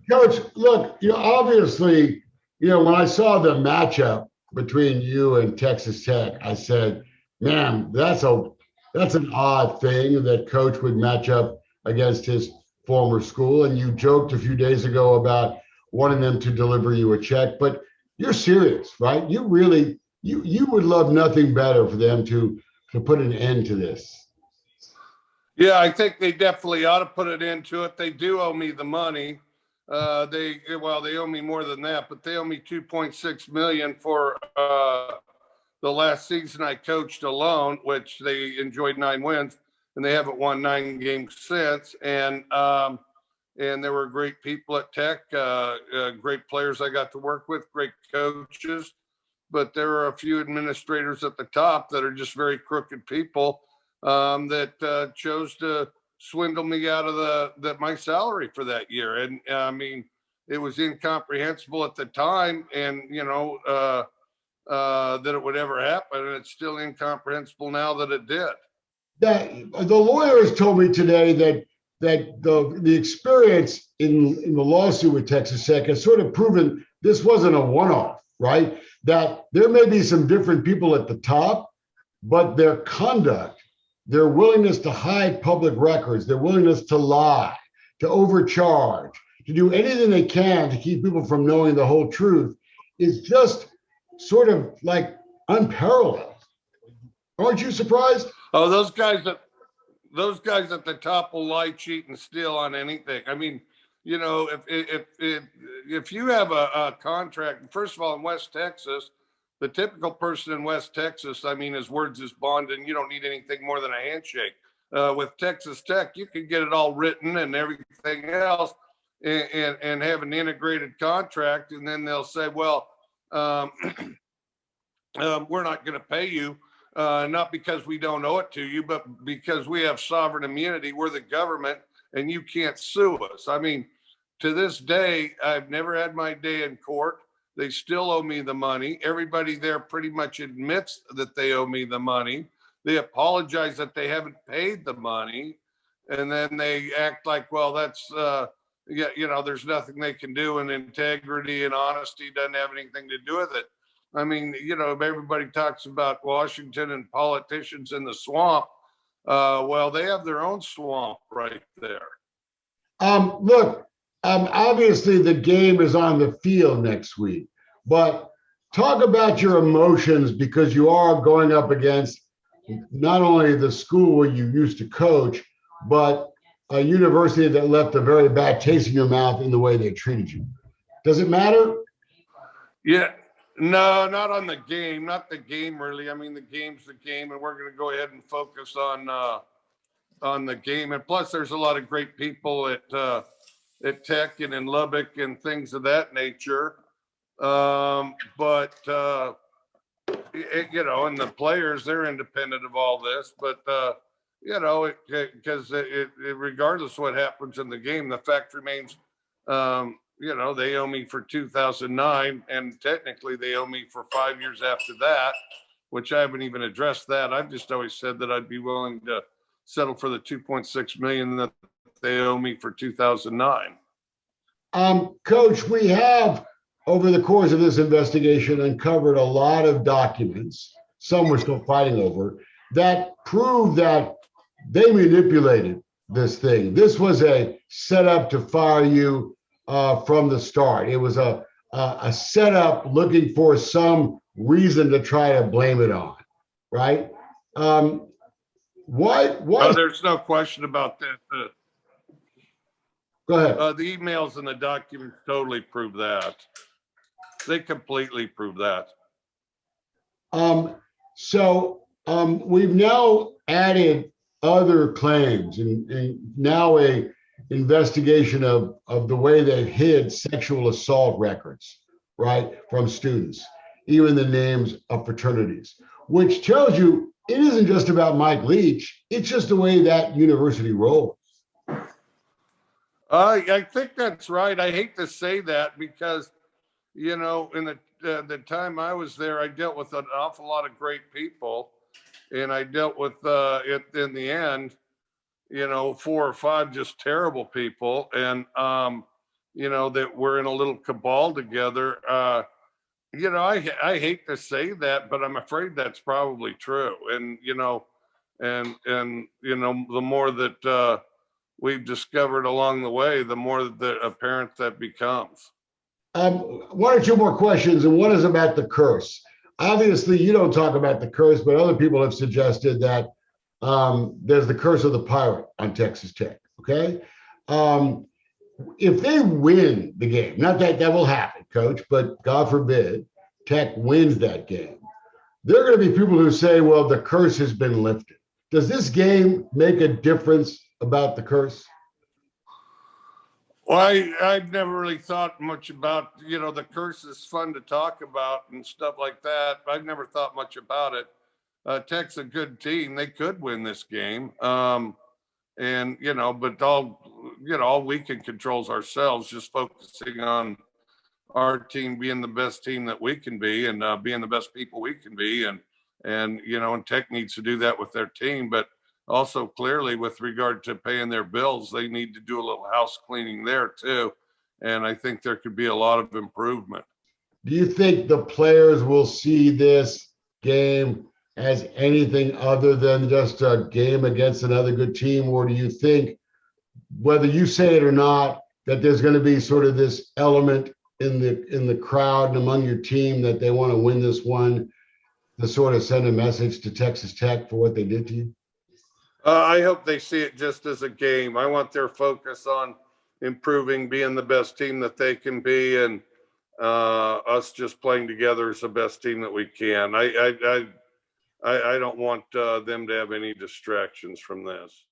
Coach, look, obviously, when I saw the matchup between you and Texas Tech, I said, man, that's an odd thing that coach would match up against his former school. And you joked a few days ago about wanting them to deliver you a check, but you're serious, right? You really you would love nothing better for them to put an end to this. Yeah, I think they definitely ought to put it into it. They do owe me the money. They owe me more than that, but they owe me 2.6 million for the last season I coached alone, which they enjoyed 9 wins, and they haven't won 9 games since. And there were great people at Tech, great players I got to work with, great coaches, but there are a few administrators at the top that are just very crooked people that chose to swindle me out of my salary for that year. And I mean, it was incomprehensible at the time, and that it would ever happen, and it's still incomprehensible now that it did. That the lawyers told me today that the experience in the lawsuit with Texas Tech has sort of proven this wasn't a one-off, right? That there may be some different people at the top, but their conduct, their willingness to hide public records, their willingness to lie, to overcharge, to do anything they can to keep people from knowing the whole truth is just sort of like unparalleled. Aren't you surprised? Oh, those guys at the top will lie, cheat, and steal on anything. I mean, if you have a contract, first of all, in West Texas, the typical person in West Texas, I mean, his words is bond, and you don't need anything more than a handshake. With Texas Tech, you can get it all written and everything else, and have an integrated contract, and then they'll say, well, we're not going to pay you. Not because we don't owe it to you, but because we have sovereign immunity. We're the government, and you can't sue us. I mean, to this day, I've never had my day in court. They still owe me the money. Everybody there pretty much admits that they owe me the money. They apologize that they haven't paid the money, and then they act like, well, that's there's nothing they can do, and integrity and honesty doesn't have anything to do with it. I mean, everybody talks about Washington and politicians in the swamp. Well, they have their own swamp right there. Look, obviously the game is on the field next week, but talk about your emotions because you are going up against not only the school where you used to coach, but a university that left a very bad taste in your mouth in the way they treated you. Does it matter? Yeah. No, not on the game. Not the game, really. I mean, the game's the game, and we're going to go ahead and focus on the game. And plus, there's a lot of great people at Tech and in Lubbock and things of that nature. But and the players, they're independent of all this. But because regardless of what happens in the game, the fact remains. They owe me for 2009, and technically they owe me for 5 years after that, which I haven't even addressed that. I've just always said that I'd be willing to settle for the 2.6 million that they owe me for 2009. Coach, we have over the course of this investigation uncovered a lot of documents, some we're still fighting over, that prove that they manipulated this thing. This was a setup to fire you from the start. It was a setup looking for some reason to try to blame it on, right? Why? Oh, there's no question about that. Go ahead. The emails and the documents totally prove that. They completely prove that. We've now added other claims and now a investigation of the way they've hid sexual assault records, right, from students, even the names of fraternities, which tells you it isn't just about Mike Leach. It's just the way that university rolls. I think that's right. I hate to say that because, in the time I was there, I dealt with an awful lot of great people, and I dealt with it in the end, 4 or 5 just terrible people. And, that we're in a little cabal together. I hate to say that, but I'm afraid that's probably true. And the more that we've discovered along the way, the more that apparent that becomes. One or two more questions, and one is about the curse. Obviously, you don't talk about the curse, but other people have suggested that there's the curse of the pirate on Texas Tech. Okay. Um, if they win the game, not that that will happen, coach, but God forbid Tech wins that game, there are going to be people who say, well, the curse has been lifted. Does this game make a difference about the curse? Well, I've never really thought much about, the curse is fun to talk about and stuff like that. I've never thought much about it. Tech's a good team. They could win this game. And, but all we can control is ourselves, just focusing on our team being the best team that we can be, and being the best people we can be. And Tech needs to do that with their team, but also clearly with regard to paying their bills, they need to do a little house cleaning there too. And I think there could be a lot of improvement. Do you think the players will see this game as anything other than just a game against another good team? Or do you think, whether you say it or not, that there's going to be sort of this element in the crowd and among your team that they want to win this one to sort of send a message to Texas Tech for what they did to you? I hope they see it just as a game. I want their focus on improving, being the best team that they can be, and us just playing together as the best team that we can. I don't want them to have any distractions from this.